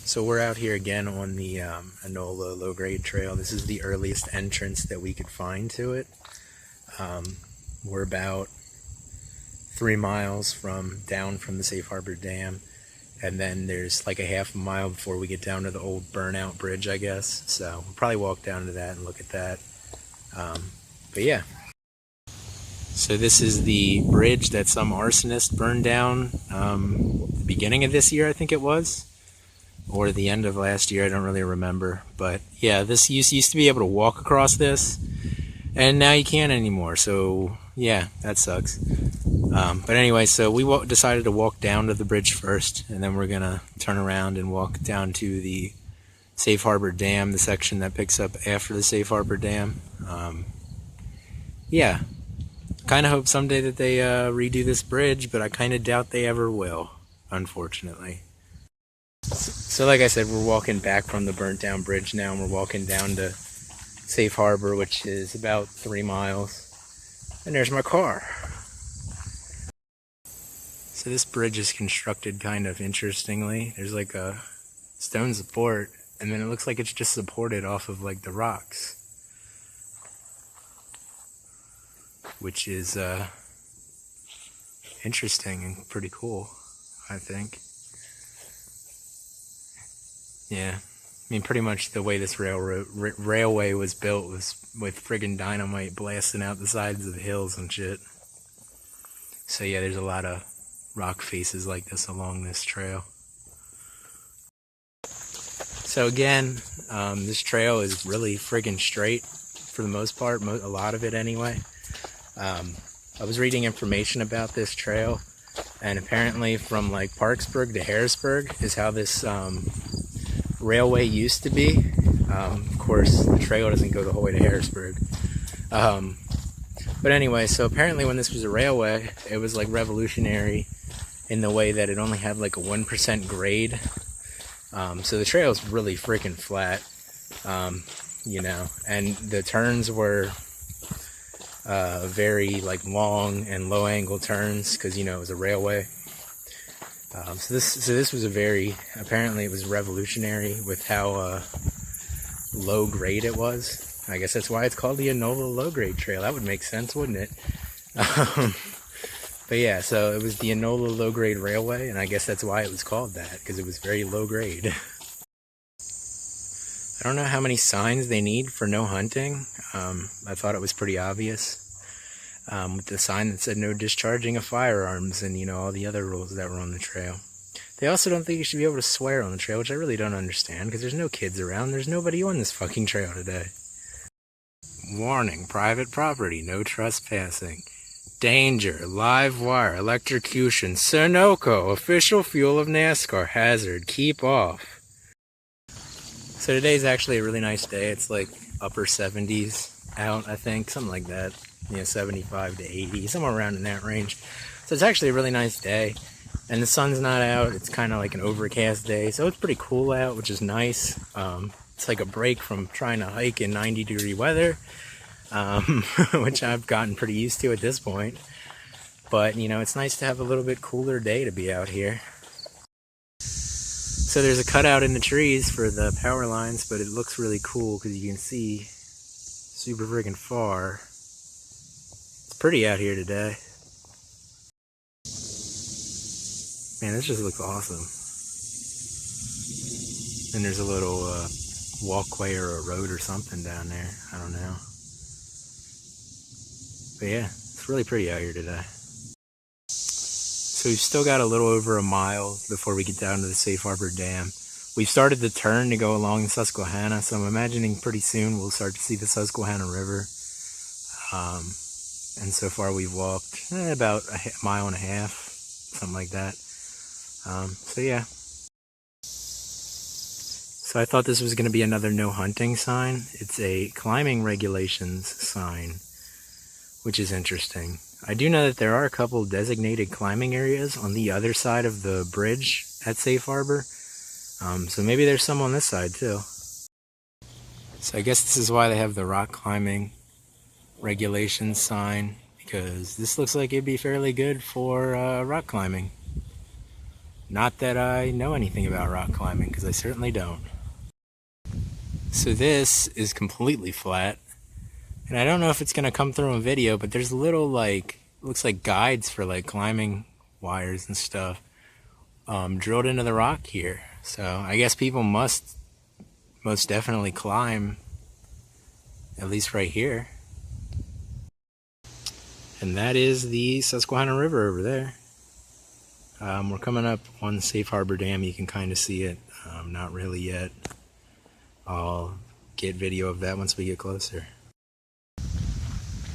So we're out here again on the Enola low-grade trail. This is the earliest entrance that we could find to it. We're about 3 miles down from the Safe Harbor Dam, and then there's like a half a mile before we get down to the old burnout bridge, I guess. So we'll probably walk down to that and look at that. But yeah. So this is the bridge that some arsonist burned down the beginning of this year, I think it was. Or the end of last year, I don't really remember. But yeah, this used to be able to walk across this, and now you can't anymore. So yeah, that sucks. But anyway, so we decided to walk down to the bridge first, and then we're gonna turn around and walk down to the Safe Harbor Dam, the section that picks up after the Safe Harbor Dam. Yeah, kind of hope someday that they redo this bridge, but I kind of doubt they ever will, unfortunately. So like I said, we're walking back from the burnt down bridge now, and we're walking down to Safe Harbor, which is about 3 miles. And there's my car. So this bridge is constructed kind of interestingly. There's like a stone support, and then it looks like it's just supported off of like the rocks, which is interesting and pretty cool, I think. Yeah, I mean, pretty much the way this railway was built was with friggin' dynamite blasting out the sides of the hills and shit. So yeah, there's a lot of rock faces like this along this trail. So again, this trail is really friggin' straight for the most part, a lot of it anyway. I was reading information about this trail, and apparently from like Parksburg to Harrisburg is how this railway used to be. Of course, the trail doesn't go the whole way to Harrisburg. But anyway, so apparently when this was a railway, it was like revolutionary in the way that it only had like a 1% grade. So the trail is really freaking flat, you know, and the turns were very like long and low angle turns because, you know, it was a railway. So this was apparently it was revolutionary with how low grade it was. I guess that's why it's called the Enola low grade trail. That would make sense, wouldn't it? But yeah, so it was the Enola low grade railway, and I guess that's why it was called that, because it was very low grade. I don't know how many signs they need for no hunting. I thought it was pretty obvious. With the sign that said no discharging of firearms and, you know, all the other rules that were on the trail. They also don't think you should be able to swear on the trail, which I really don't understand, because there's no kids around. There's nobody on this fucking trail today. Warning, private property, no trespassing. Danger, live wire, electrocution, Sunoco, official fuel of NASCAR, hazard, keep off. So today's actually a really nice day. It's like upper 70s out, I think, something like that. You know, 75 to 80, somewhere around in that range. So it's actually a really nice day, and the sun's not out. It's kind of like an overcast day, so it's pretty cool out, which is nice. It's like a break from trying to hike in 90-degree weather, which I've gotten pretty used to at this point. But, you know, it's nice to have a little bit cooler day to be out here. So there's a cutout in the trees for the power lines, but it looks really cool because you can see super friggin' far. Pretty out here today. Man, this just looks awesome. And there's a little walkway or a road or something down there. I don't know. But yeah, it's really pretty out here today. So we've still got a little over a mile before we get down to the Safe Harbor Dam. We've started the turn to go along the Susquehanna, so I'm imagining pretty soon we'll start to see the Susquehanna River. And so far we've walked about a mile and a half, something like that. So yeah. So I thought this was going to be another no hunting sign. It's a climbing regulations sign, which is interesting. I do know that there are a couple designated climbing areas on the other side of the bridge at Safe Harbor. So maybe there's some on this side too. So I guess this is why they have the rock climbing regulations sign, because this looks like it'd be fairly good for rock climbing. Not that I know anything about rock climbing, because I certainly don't. So this is completely flat, and I don't know if it's going to come through in video, but there's little, like, looks like guides for, like, climbing wires and stuff drilled into the rock here. So I guess people must most definitely climb at least right here. And that is the Susquehanna River over there. We're coming up on Safe Harbor Dam. You can kind of see it. Not really yet. I'll get video of that once we get closer.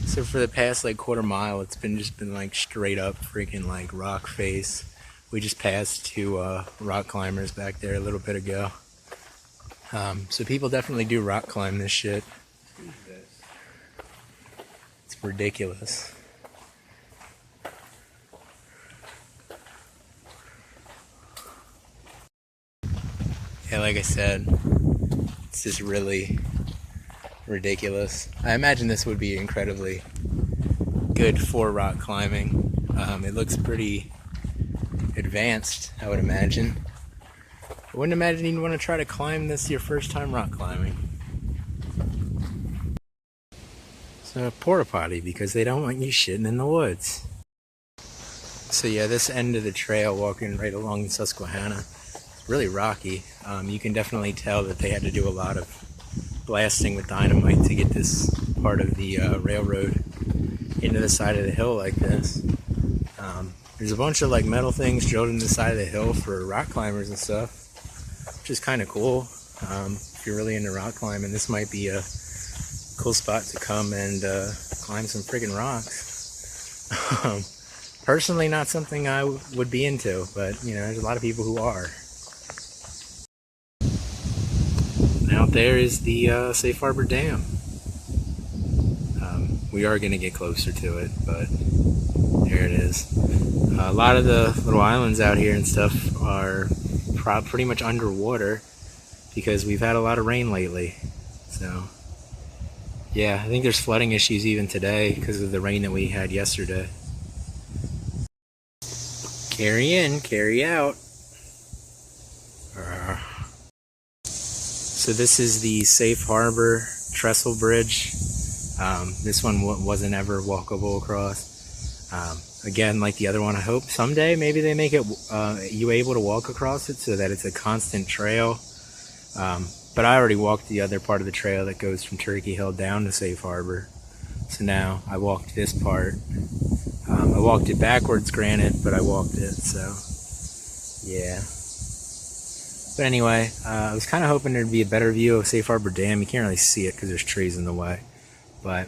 So for the past like quarter mile, it's been like straight up freaking like rock face. We just passed two rock climbers back there a little bit ago. So people definitely do rock climb this shit. It's ridiculous. Yeah, like I said, it's just really ridiculous. I imagine this would be incredibly good for rock climbing. It looks pretty advanced, I would imagine. I wouldn't imagine you'd want to try to climb this your first time rock climbing. It's a porta potty because they don't want you shitting in the woods. So yeah, this end of the trail, walking right along the Susquehanna, it's really rocky. You can definitely tell that they had to do a lot of blasting with dynamite to get this part of the railroad into the side of the hill like this. There's a bunch of like metal things drilled into the side of the hill for rock climbers and stuff, which is kind of cool. If you're really into rock climbing, this might be a cool spot to come and climb some friggin' rocks. Personally, not something I would be into, but you know, there's a lot of people who are. And out there is the Safe Harbor Dam. We are going to get closer to it, but there it is. A lot of the little islands out here and stuff are pretty much underwater because we've had a lot of rain lately. So yeah, I think there's flooding issues even today because of the rain that we had yesterday. Carry in, carry out. So this is the Safe Harbor Trestle Bridge. This one wasn't ever walkable across. Again, like the other one, I hope someday maybe they make it you able to walk across it so that it's a constant trail. But I already walked the other part of the trail that goes from Turkey Hill down to Safe Harbor. So now I walked this part. I walked it backwards, granted, but I walked it, so yeah. But anyway, I was kind of hoping there'd be a better view of Safe Harbor Dam. You can't really see it because there's trees in the way. But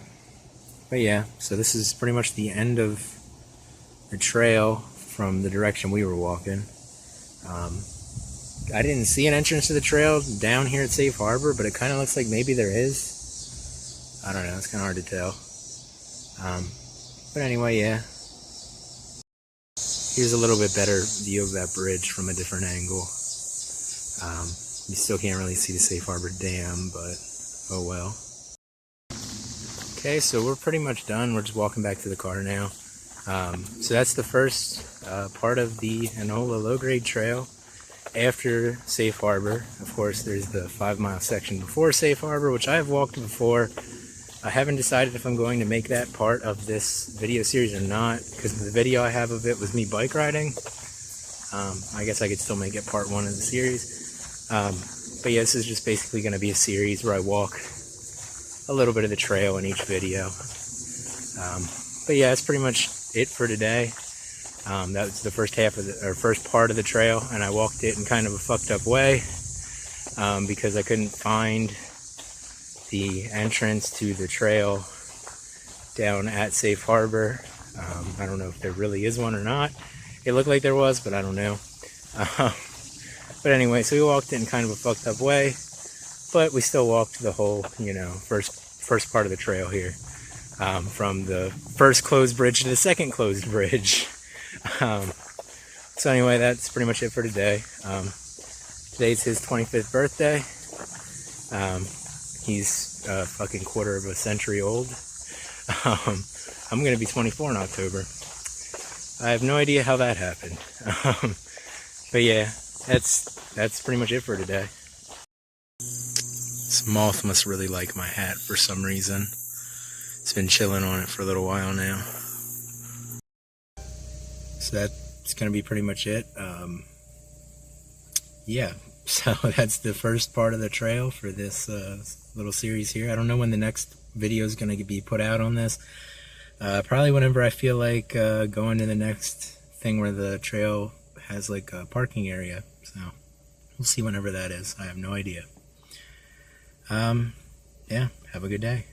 yeah, so this is pretty much the end of the trail from the direction we were walking. I didn't see an entrance to the trail down here at Safe Harbor, but it kind of looks like maybe there is. I don't know, it's kind of hard to tell. But anyway, yeah. Here's a little bit better view of that bridge from a different angle. You still can't really see the Safe Harbor Dam, but oh well. Okay, so we're pretty much done. We're just walking back to the car now. So that's the first part of the Enola low-grade trail after Safe Harbor. Of course, there's the 5-mile section before Safe Harbor, which I have walked before. I haven't decided if I'm going to make that part of this video series or not, because the video I have of it was me bike riding. I guess I could still make it part 1 of the series. But yeah, this is just basically going to be a series where I walk a little bit of the trail in each video. But yeah, that's pretty much it for today. That was the first half of first part of the trail, and I walked it in kind of a fucked up way because I couldn't find the entrance to the trail down at Safe Harbor. I don't know if there really is one or not. It looked like there was, but I don't know. But anyway, so we walked it in kind of a fucked up way, but we still walked the whole, you know, first part of the trail here, from the first closed bridge to the second closed bridge. So anyway, that's pretty much it for today. Today's his 25th birthday. He's a fucking quarter of a century old. I'm gonna be 24 in October. I have no idea how that happened. But yeah, that's pretty much it for today. This moth must really like my hat for some reason. It's been chilling on it for a little while now. So that's going to be pretty much it. Yeah, so that's the first part of the trail for this little series here. I don't know when the next video is going to be put out on this. Probably whenever I feel like going to the next thing where the trail has like a parking area. So we'll see whenever that is. I have no idea. Yeah, have a good day.